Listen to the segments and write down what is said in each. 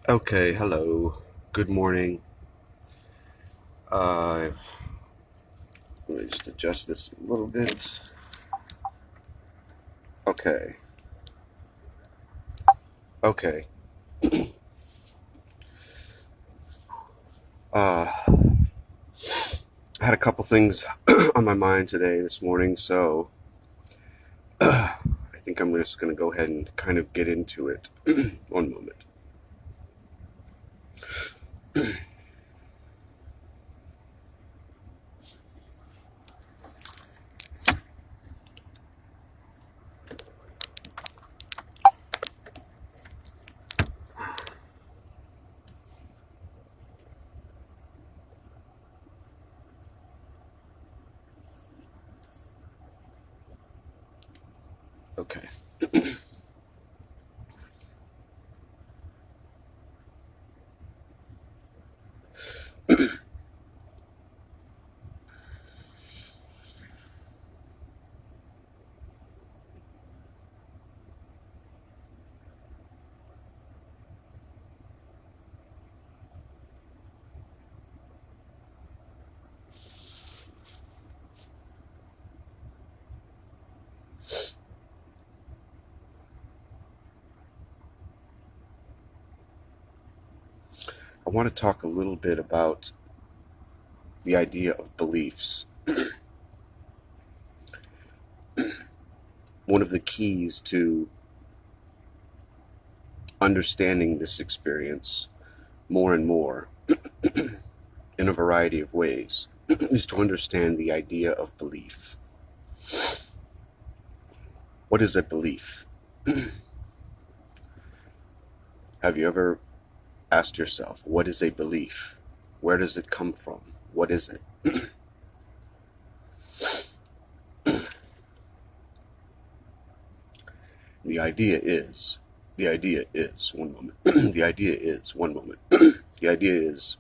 Okay, hello. Good morning. Uh, Let me just adjust this a little bit. Okay, okay. I had a couple things on my mind today, this morning, so I think I'm just going to go ahead and kind of get into it. One moment. Okay. I want to talk a little bit about the idea of beliefs. One of the keys to understanding this experience more and more in a variety of ways is to understand the idea of belief. What is a belief? Have you ever asked yourself, what is a belief? Where does it come from? What is it? One moment. The idea is, one moment. The idea is,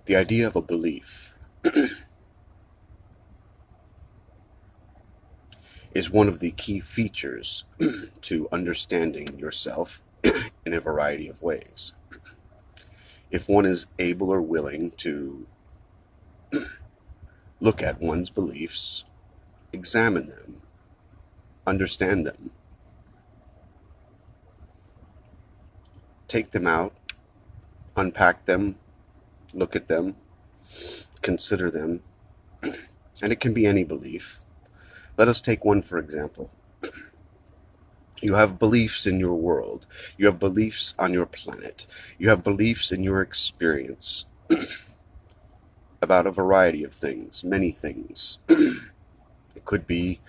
the idea of a belief is one of the key features to understanding yourself in a variety of ways. If one is able or willing to look at one's beliefs, examine them, understand them, take them out, unpack them, look at them, consider them, and it can be any belief. Let us take one for example. You have beliefs in your world. You have beliefs on your planet. You have beliefs in your experience about a variety of things, many things. It could be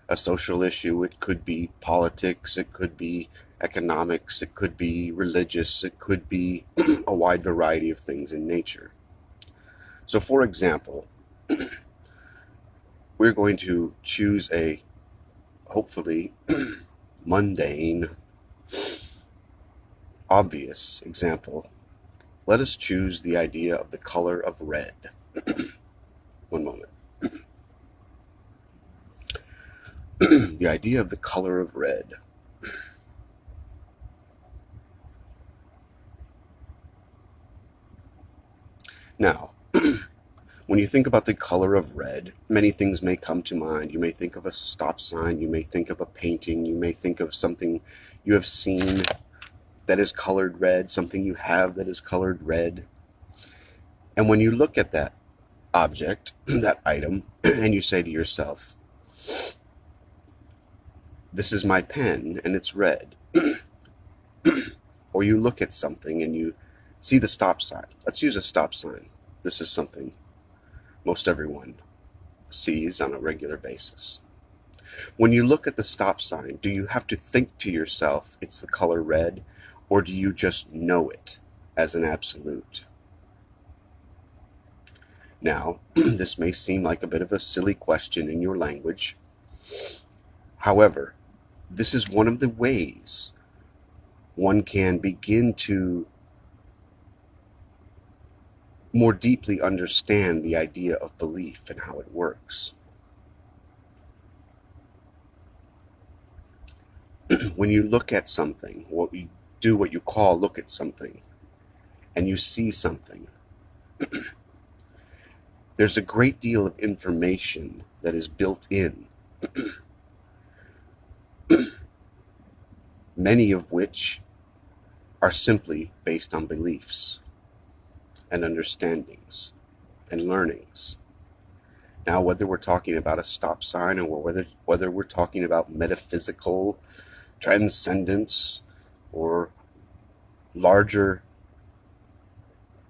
a social issue, it could be politics, it could be economics, it could be religious, it could be a wide variety of things in nature. So, for example, we're going to choose a hopefully mundane, obvious example. Let us choose the idea of the color of red. One moment. The idea of the color of red. Now, when you think about the color of red, many things may come to mind. You may think of a stop sign, you may think of a painting, you may think of something you have seen that is colored red, something you have that is colored red. And when you look at that object, that item, and you say to yourself, this is my pen and it's red. Or you look at something and you see the stop sign. Let's use a stop sign. This is something most everyone sees on a regular basis. When you look at the stop sign, do you have to think to yourself it's the color red, or do you just know it as an absolute? Now, this may seem like a bit of a silly question in your language. However, this is one of the ways one can begin to more deeply understand the idea of belief and how it works. When you look at something, what you call look at something, and you see something, there's a great deal of information that is built in, many of which are simply based on beliefs and understandings and learnings. Now, whether we're talking about a stop sign or whether we're talking about metaphysical transcendence or larger,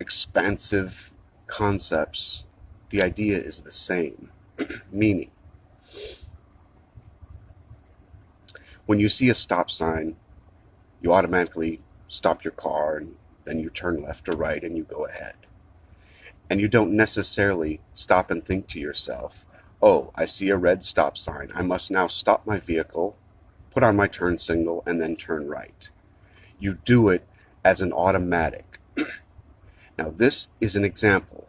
expansive concepts, the idea is the same. Meaning, when you see a stop sign, you automatically stop your car and then you turn left or right and you go ahead. And you don't necessarily stop and think to yourself, oh, I see a red stop sign. I must now stop my vehicle, put on my turn signal, and then turn right. You do it as an automatic. Now, this is an example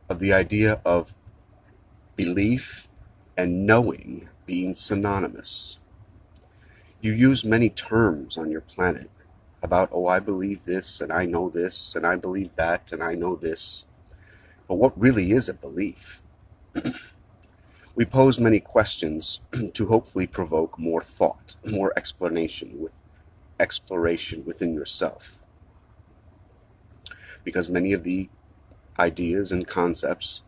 of the idea of belief and knowing being synonymous. You use many terms on your planet about, oh, I believe this, and I know this, and I believe that, and I know this. But what really is a belief? We pose many questions to hopefully provoke more thought, more exploration within yourself. Because many of the ideas and concepts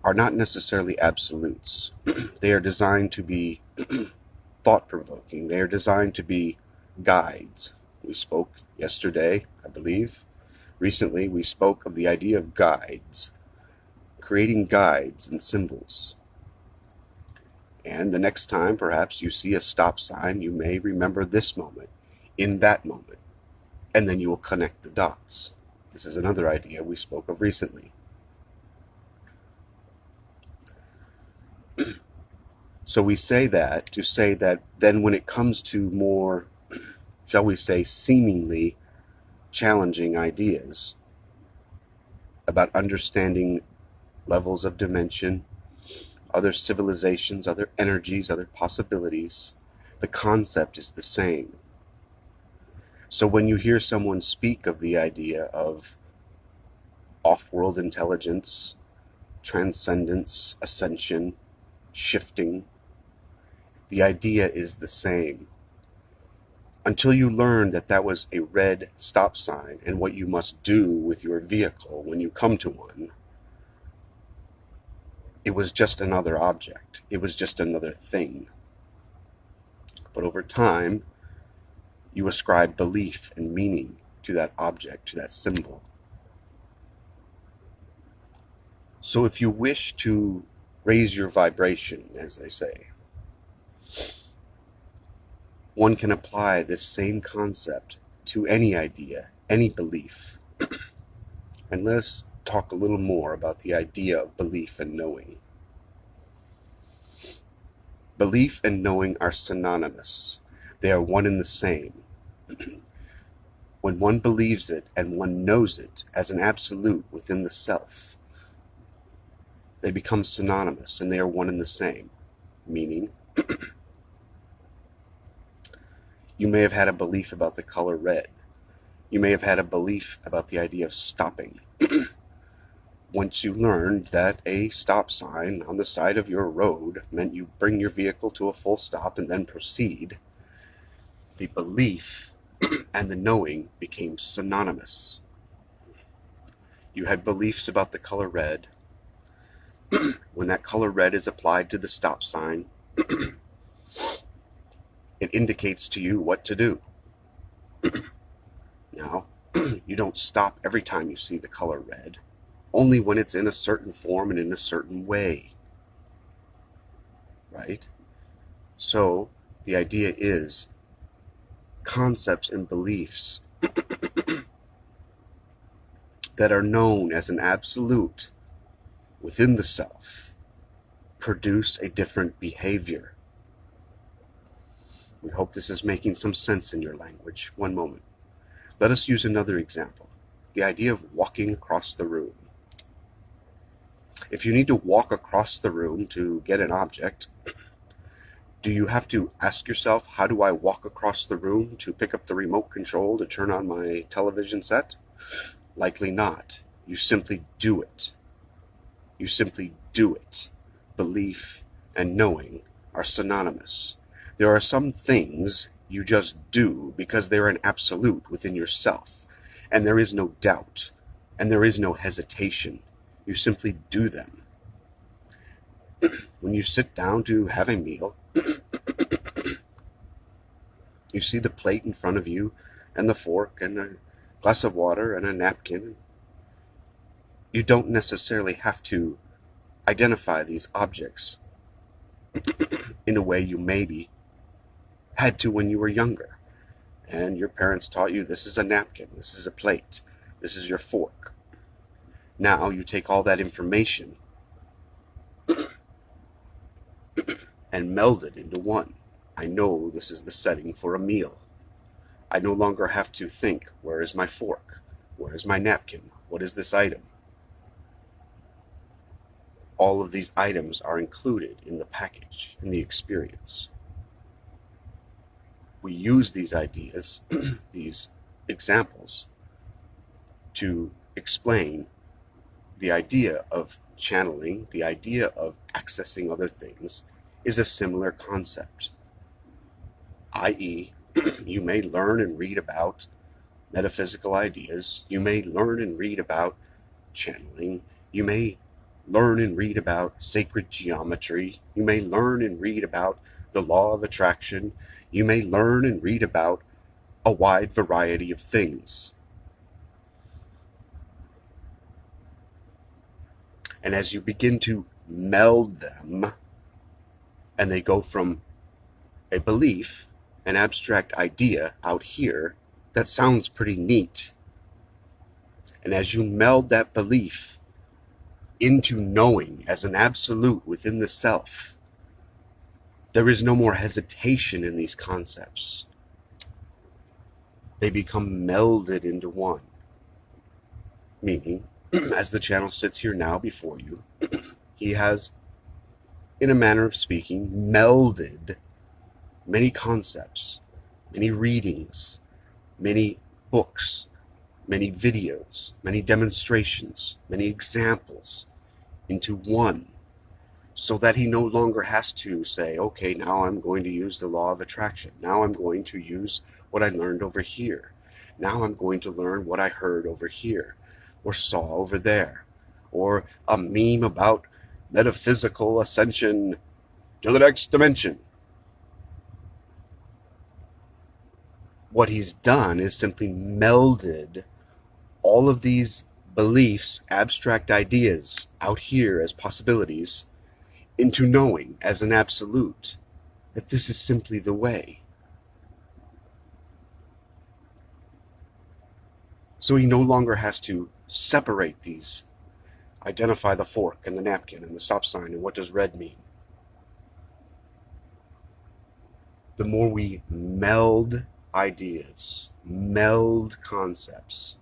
are not necessarily absolutes. They are designed to be thought-provoking. They are designed to be guides. We spoke yesterday, I believe. Recently, we spoke of the idea of guides, creating guides and symbols. And the next time, perhaps, you see a stop sign, you may remember this moment, in that moment, and then you will connect the dots. This is another idea we spoke of recently. So we say that to say that then when it comes to more, shall we say, seemingly challenging ideas about understanding levels of dimension, other civilizations, other energies, other possibilities, the concept is the same. So when you hear someone speak of the idea of off-world intelligence, transcendence, ascension, shifting, the idea is the same. Until you learn that that was a red stop sign and what you must do with your vehicle when you come to one, it was just another object. It was just another thing. But over time, you ascribe belief and meaning to that object, to that symbol. So if you wish to raise your vibration, as they say, one can apply this same concept to any idea, any belief. And let's talk a little more about the idea of belief and knowing. Belief and knowing are synonymous. They are one and the same. When one believes it and one knows it as an absolute within the self, they become synonymous and they are one and the same. Meaning, you may have had a belief about the color red. You may have had a belief about the idea of stopping. Once you learned that a stop sign on the side of your road meant you bring your vehicle to a full stop and then proceed, the belief and the knowing became synonymous. You had beliefs about the color red. When that color red is applied to the stop sign, it indicates to you what to do. Now, you don't stop every time you see the color red, only when it's in a certain form and in a certain way. Right? So, the idea is concepts and beliefs that are known as an absolute within the self produce a different behavior. We hope this is making some sense in your language. One moment. Let us use another example. the idea of walking across the room. If you need to walk across the room to get an object, do you have to ask yourself, how do I walk across the room to pick up the remote control to turn on my television set? Likely not. You simply do it. You simply do it. Belief and knowing are synonymous. There are some things you just do because they're an absolute within yourself, and there is no doubt, and there is no hesitation. You simply do them. When you sit down to have a meal, you see the plate in front of you, and the fork, and a glass of water, and a napkin. You don't necessarily have to identify these objects in a way you maybe had to when you were younger, and your parents taught you this is a napkin, this is a plate, this is your fork. Now you take all that information and meld it into one. I know this is the setting for a meal. I no longer have to think, where is my fork? Where is my napkin? What is this item? All of these items are included in the package, in the experience. We use these ideas, these examples, to explain the idea of channeling, the idea of accessing other things, is a similar concept. I.e., you may learn and read about metaphysical ideas, you may learn and read about channeling, you may learn and read about sacred geometry, you may learn and read about the law of attraction, you may learn and read about a wide variety of things. And as you begin to meld them, and they go from a belief, an abstract idea out here that sounds pretty neat, and as you meld that belief into knowing as an absolute within the self, there is no more hesitation in these concepts. They become melded into one. Meaning, as the channel sits here now before you, he has, in a manner of speaking, melded many concepts, many readings, many books, many videos, many demonstrations, many examples into one, so that he no longer has to say, okay, now I'm going to use the law of attraction. Now I'm going to use what I learned over here. Now I'm going to learn what I heard over here, or saw over there, or a meme about metaphysical ascension to the next dimension. What he's done is simply melded all of these beliefs, abstract ideas out here as possibilities, into knowing as an absolute, that this is simply the way. So he no longer has to separate these, identify the fork and the napkin and the stop sign and what does red mean. The more we meld ideas, meld concepts,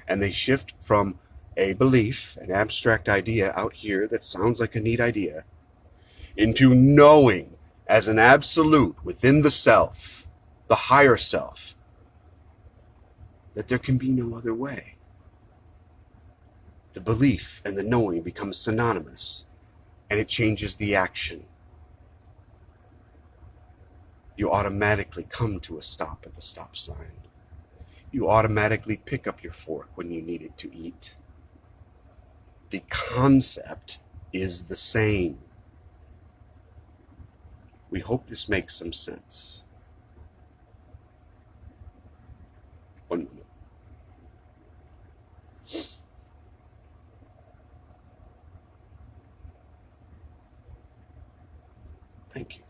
and they shift from a belief, an abstract idea out here that sounds like a neat idea, into knowing as an absolute within the self, the higher self, that there can be no other way. The belief and the knowing become synonymous, and it changes the action. You automatically come to a stop at the stop sign. You automatically pick up your fork when you need it to eat. The concept is the same. We hope this makes some sense. 1 minute. Thank you.